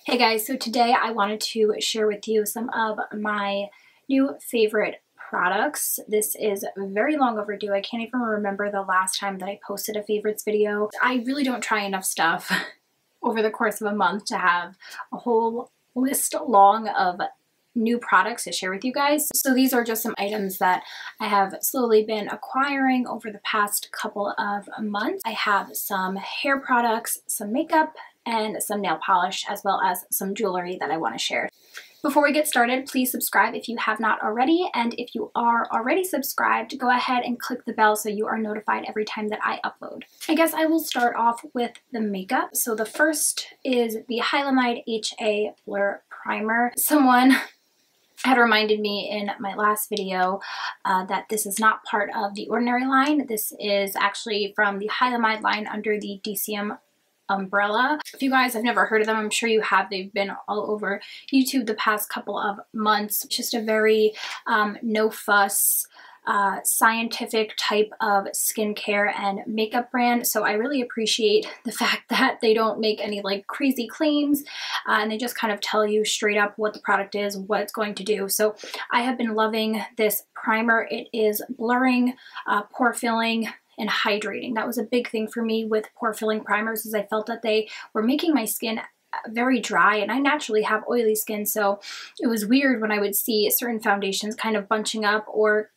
Hey guys, so today I wanted to share with you some of my new favorite products. This is very long overdue. I can't even remember the last time that I posted a favorites video. I really don't try enough stuff over the course of a month to have a whole list long of new products to share with you guys. So these are just some items that I have slowly been acquiring over the past couple of months. I have some hair products, some makeup, and some nail polish, as well as some jewelry that I want to share. Before we get started, please subscribe if you have not already, and if you are already subscribed, go ahead and click the bell so you are notified every time that I upload. I guess I will start off with the makeup. So the first is the Hylamide HA Blur Primer. Someone had reminded me in my last video that this is not part of the Ordinary line. This is actually from the Hylamide line under the DCM umbrella. If you guys have never heard of them, I'm sure you have. They've been all over YouTube the past couple of months. Just a very no fuss, scientific type of skincare and makeup brand. So I really appreciate the fact that they don't make any like crazy claims and they just kind of tell you straight up what the product is, what it's going to do. So I have been loving this primer. It is blurring, pore filling, and hydrating. That was a big thing for me with pore filling primers, is I felt that they were making my skin very dry, and I naturally have oily skin, so it was weird when I would see certain foundations kind of bunching up or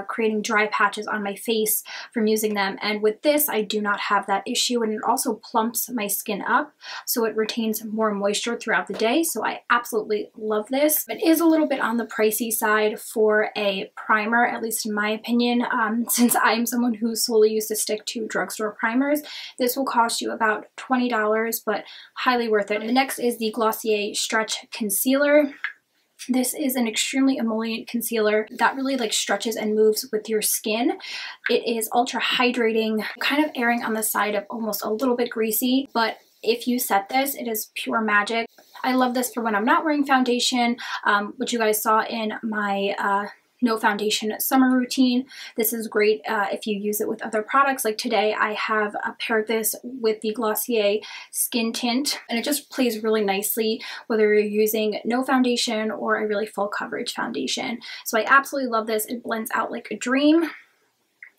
creating dry patches on my face from using them. And with this, I do not have that issue, and it also plumps my skin up so it retains more moisture throughout the day. So I absolutely love this. It is a little bit on the pricey side for a primer, at least in my opinion. Since I'm someone who solely used to stick to drugstore primers, this will cost you about $20, but highly worth it. The next is the Glossier Stretch Concealer. This is an extremely emollient concealer that really like stretches and moves with your skin. It is ultra hydrating, kind of erring on the side of almost a little bit greasy, but if you set this, it is pure magic. I love this for when I'm not wearing foundation, which you guys saw in my no foundation summer routine. This is great if you use it with other products. Like today, I have paired this with the Glossier Skin Tint, and it just plays really nicely whether you're using no foundation or a really full coverage foundation. So I absolutely love this. It blends out like a dream,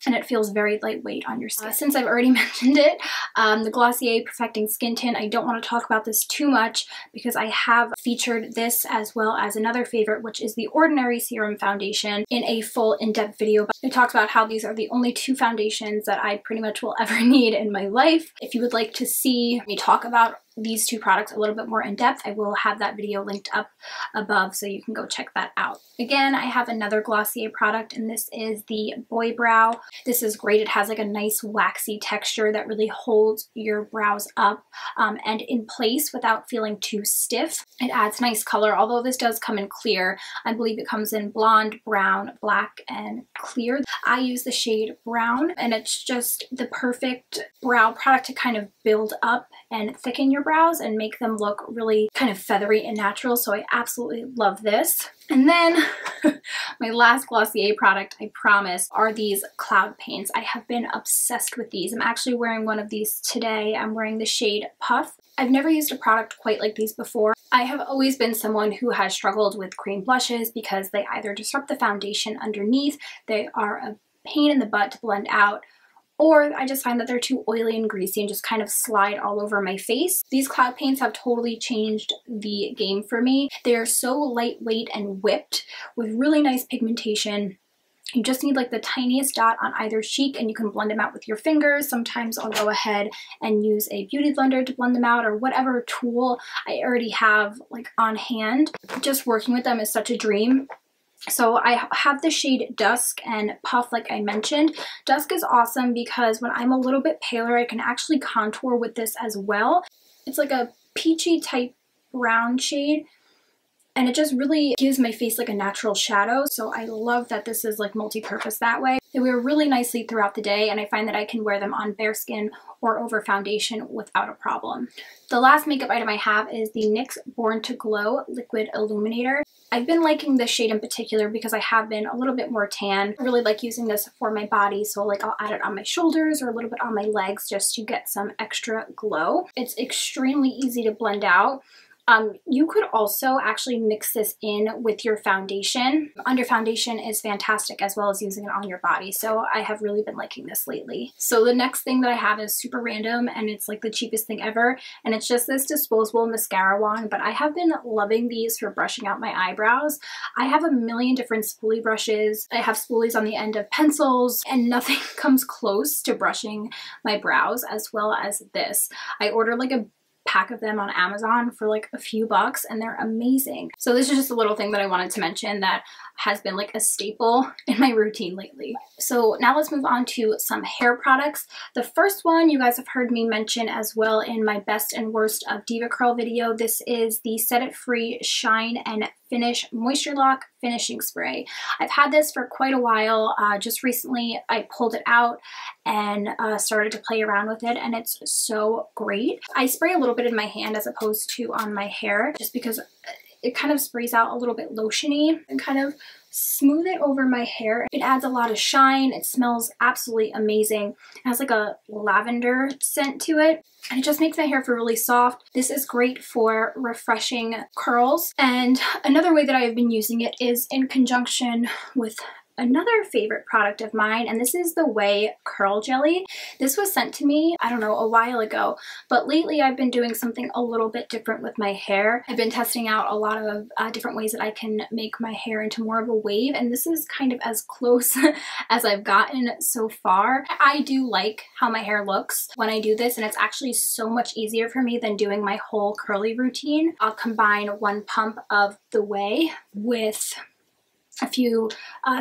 and it feels very lightweight on your skin. Since I've already mentioned it, the Glossier Perfecting Skin Tint, I don't want to talk about this too much because I have featured this as well as another favorite, which is the Ordinary Serum Foundation, in a full in-depth video. It talks about how these are the only two foundations that I pretty much will ever need in my life. If you would like to see me talk about these two products a little bit more in depth, I will have that video linked up above so you can go check that out. Again, I have another Glossier product, and this is the Boy Brow. This is great. It has like a nice waxy texture that really holds your brows up and in place without feeling too stiff. It adds nice color, although this does come in clear. I believe it comes in blonde, brown, black, and clear. I use the shade brown, and it's just the perfect brow product to kind of build up and thicken your brows and make them look really kind of feathery and natural. So I absolutely love this. And then my last Glossier product, I promise, are these cloud paints. I have been obsessed with these. I'm actually wearing one of these today. I'm wearing the shade Puff. I've never used a product quite like these before. I have always been someone who has struggled with cream blushes because they either disrupt the foundation underneath, they are a pain in the butt to blend out, or I just find that they're too oily and greasy and just kind of slide all over my face. These cloud paints have totally changed the game for me. They are so lightweight and whipped with really nice pigmentation. You just need like the tiniest dot on either cheek, and you can blend them out with your fingers. Sometimes I'll go ahead and use a beauty blender to blend them out, or whatever tool I already have like on hand. Just working with them is such a dream. So I have the shade Dusk and Puff, like I mentioned. Dusk is awesome because when I'm a little bit paler, I can actually contour with this as well. It's like a peachy type brown shade, and it just really gives my face like a natural shadow. So I love that this is like multi-purpose that way. They wear really nicely throughout the day, and I find that I can wear them on bare skin or over foundation without a problem. The last makeup item I have is the NYX Born to Glow Liquid Illuminator. I've been liking this shade in particular because I have been a little bit more tan. I really like using this for my body, so like I'll add it on my shoulders or a little bit on my legs just to get some extra glow. It's extremely easy to blend out. You could also actually mix this in with your foundation. Under foundation is fantastic, as well as using it on your body. So I have really been liking this lately. So the next thing that I have is super random, and it's like the cheapest thing ever. And it's just this disposable mascara wand, but I have been loving these for brushing out my eyebrows. I have a million different spoolie brushes. I have spoolies on the end of pencils, and nothing comes close to brushing my brows as well as this. I ordered like a pack of them on Amazon for like a few bucks, and they're amazing. So this is just a little thing that I wanted to mention that has been like a staple in my routine lately. So now let's move on to some hair products. The first one you guys have heard me mention as well in my best and worst of Diva Curl video. This is the Set It Free Shine and Finish Moisture Lock Finishing Spray. I've had this for quite a while. Just recently I pulled it out and started to play around with it, and it's so great. I spray a little bit in my hand as opposed to on my hair, just because it kind of sprays out a little bit lotiony and kind of smooth it over my hair. It adds a lot of shine. It smells absolutely amazing. It has like a lavender scent to it, and it just makes my hair feel really soft. This is great for refreshing curls. And another way that I have been using it is in conjunction with another favorite product of mine, and this is the Way Curl Jelly. This was sent to me, I don't know, a while ago, but lately I've been doing something a little bit different with my hair. I've been testing out a lot of different ways that I can make my hair into more of a wave, and this is kind of as close as I've gotten so far. I do like how my hair looks when I do this, and it's actually so much easier for me than doing my whole curly routine. I'll combine one pump of the Way with a few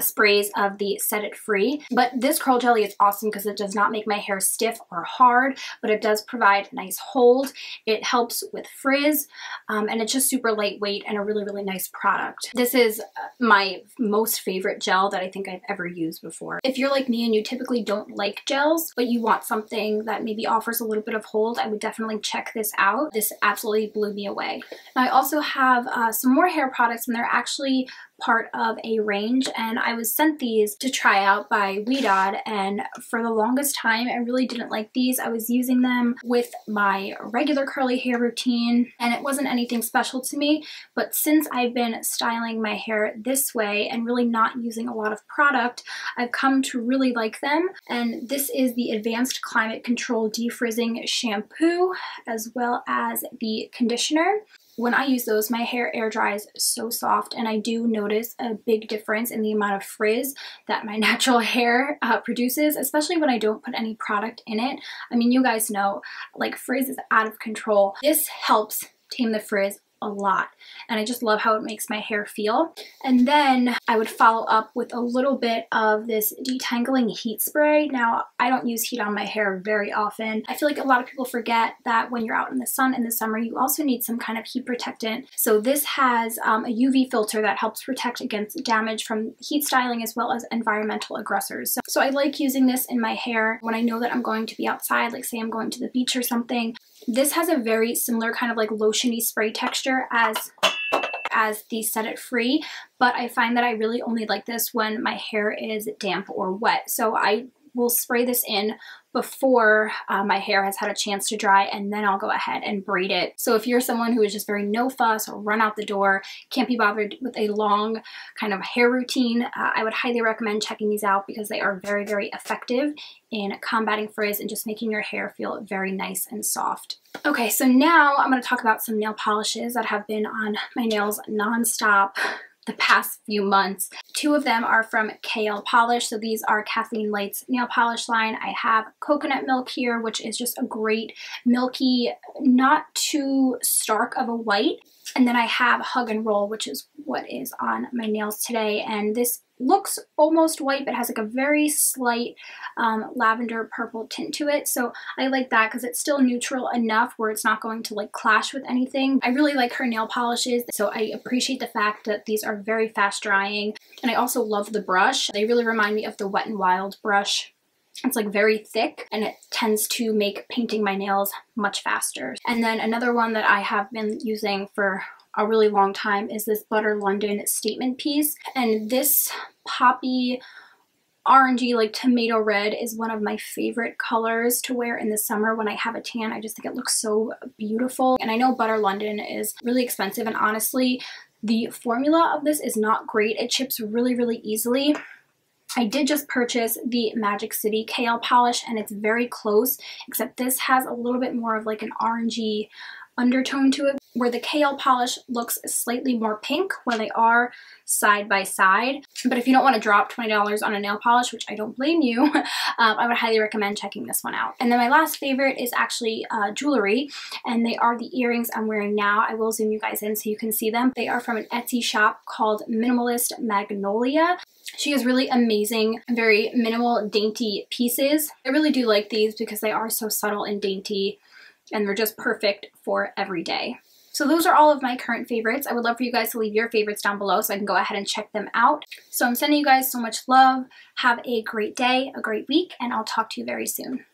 sprays of the Set It Free. But this curl jelly is awesome because it does not make my hair stiff or hard, but it does provide a nice hold. It helps with frizz, and it's just super lightweight and a really, really nice product. This is my most favorite gel that I think I've ever used before. If you're like me and you typically don't like gels, but you want something that maybe offers a little bit of hold, I would definitely check this out. This absolutely blew me away. Now I also have some more hair products, and they're actually part of a range, and I was sent these to try out by Wedod, and for the longest time I really didn't like these. I was using them with my regular curly hair routine, and it wasn't anything special to me, but since I've been styling my hair this way and really not using a lot of product, I've come to really like them. And this is the Advanced Climate Control Defrizzing Shampoo as well as the conditioner. When I use those, my hair air dries so soft, and I do notice a big difference in the amount of frizz that my natural hair produces, especially when I don't put any product in it. I mean, you guys know, like, frizz is out of control. This helps tame the frizz a lot, and I just love how it makes my hair feel. And then I would follow up with a little bit of this detangling heat spray. Now, I don't use heat on my hair very often. I feel like a lot of people forget that when you're out in the sun in the summer, you also need some kind of heat protectant. So this has a UV filter that helps protect against damage from heat styling as well as environmental aggressors. So I like using this in my hair when I know that I'm going to be outside, like say I'm going to the beach or something. This has a very similar kind of like lotiony spray texture as the Set It Free, but I find that I really only like this when my hair is damp or wet. So I will spray this in before my hair has had a chance to dry, and then I'll go ahead and braid it. So if you're someone who is just very no fuss or run out the door, can't be bothered with a long kind of hair routine, I would highly recommend checking these out because they are very, very effective in combating frizz and just making your hair feel very nice and soft. Okay, so now I'm going to talk about some nail polishes that have been on my nails nonstop the past few months. Two of them are from KL Polish. So these are Kathleen Light's nail polish line. I have Coconut Milk here, which is just a great milky, not too stark of a white. And then I have Hug and Roll, which is what is on my nails today. And this looks almost white, but has like a very slight lavender purple tint to it. So I like that because it's still neutral enough where it's not going to like clash with anything. I really like her nail polishes, so I appreciate the fact that these are very fast drying. And I also love the brush. They really remind me of the Wet n Wild brush. It's like very thick, and it tends to make painting my nails much faster. And then another one that I have been using for a really long time is this Butter London Statement Piece. And this poppy orangey, like tomato red is one of my favorite colors to wear in the summer when I have a tan. I just think it looks so beautiful. And I know Butter London is really expensive, and honestly, the formula of this is not great. It chips really, really easily. I did just purchase the Magic City KL polish, and it's very close, except this has a little bit more of like an orangey undertone to it, where the KL polish looks slightly more pink when they are side by side. But if you don't want to drop $20 on a nail polish, which I don't blame you, I would highly recommend checking this one out. And then my last favorite is actually jewelry, and they are the earrings I'm wearing now. I will zoom you guys in so you can see them. They are from an Etsy shop called Minimalist Magnolia. She has really amazing, very minimal, dainty pieces. I really do like these because they are so subtle and dainty, and they're just perfect for every day. So those are all of my current favorites. I would love for you guys to leave your favorites down below so I can go ahead and check them out. So I'm sending you guys so much love. Have a great day, a great week, and I'll talk to you very soon.